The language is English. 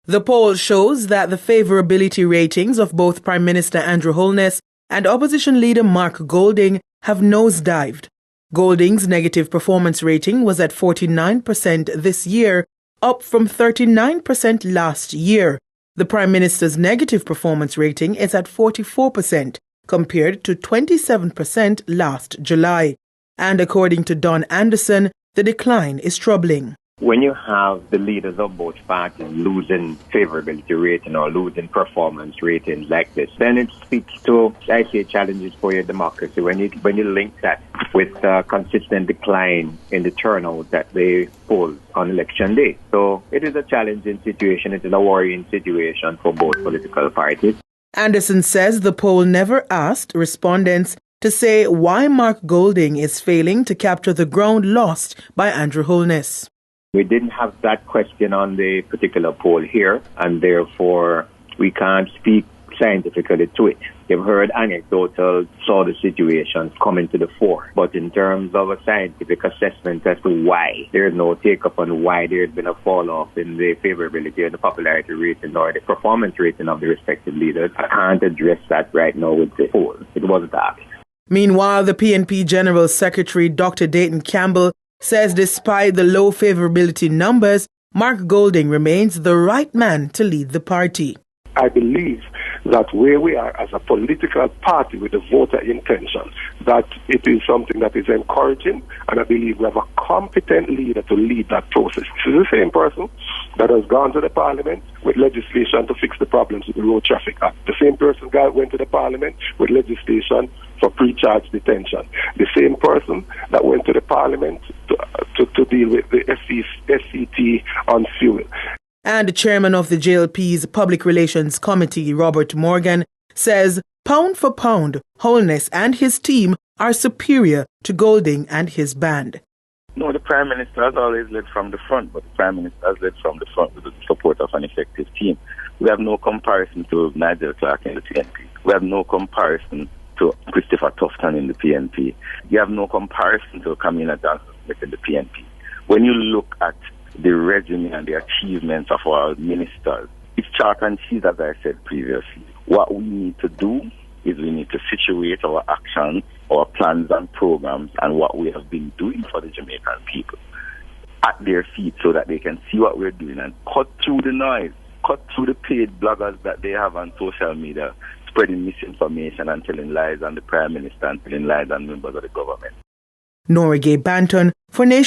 The poll shows that the favorability ratings of both Prime Minister Andrew Holness and opposition leader Mark Golding have nosedived. Golding's negative performance rating was at 49% this year, up from 39% last year. The Prime Minister's negative performance rating is at 44%, compared to 27% last July. And according to Don Anderson, the decline is troubling. When you have the leaders of both parties losing favorability rating or losing performance ratings like this, then it speaks to, I say, challenges for your democracy. When you link that with consistent decline in the turnout that they poll on election day. So it is a challenging situation. It is a worrying situation for both political parties. Anderson says the poll never asked respondents to say why Mark Golding is failing to capture the ground lost by Andrew Holness. We didn't have that question on the particular poll here, and therefore we can't speak scientifically to it. You've heard anecdotal sort of situations coming to the fore, but in terms of a scientific assessment as to why there's no take-up on why there's been a fall-off in the favorability or the popularity rating or the performance rating of the respective leaders, I can't address that right now with the poll. It wasn't asked. Meanwhile, the PNP General Secretary, Dr. Dayton Campbell, says despite the low favorability numbers, Mark Golding remains the right man to lead the party. I believe that where we are as a political party with the voter intention, that it is something that is encouraging, and I believe we have a competent leader to lead that process. This is the same person that has gone to the parliament with legislation to fix the problems with the Road Traffic Act. The same person went to the parliament with legislation for pre-charge detention. The same person that went to the parliament to deal with the SCT on fuel. And the chairman of the JLP's Public Relations Committee, Robert Morgan, says pound for pound, Holness and his team are superior to Golding and his band. No, the Prime Minister has always led from the front, but the Prime Minister has led from the front with the support of an effective team. We have no comparison to Nigel Clark in the PNP. We have no comparison to Christopher Tufton in the PNP. You have no comparison to Camilla Johnson-Smith in the PNP. When you look at the resume and the achievements of our ministers, it's chalk and cheese, as I said previously. What we need to do is we need to situate our actions, our plans and programs, and what we have been doing for the Jamaican people at their feet so that they can see what we're doing and cut through the noise, cut through the paid bloggers that they have on social media, spreading misinformation and telling lies on the Prime Minister and telling lies on members of the government. Nora Gay Banton for Nation.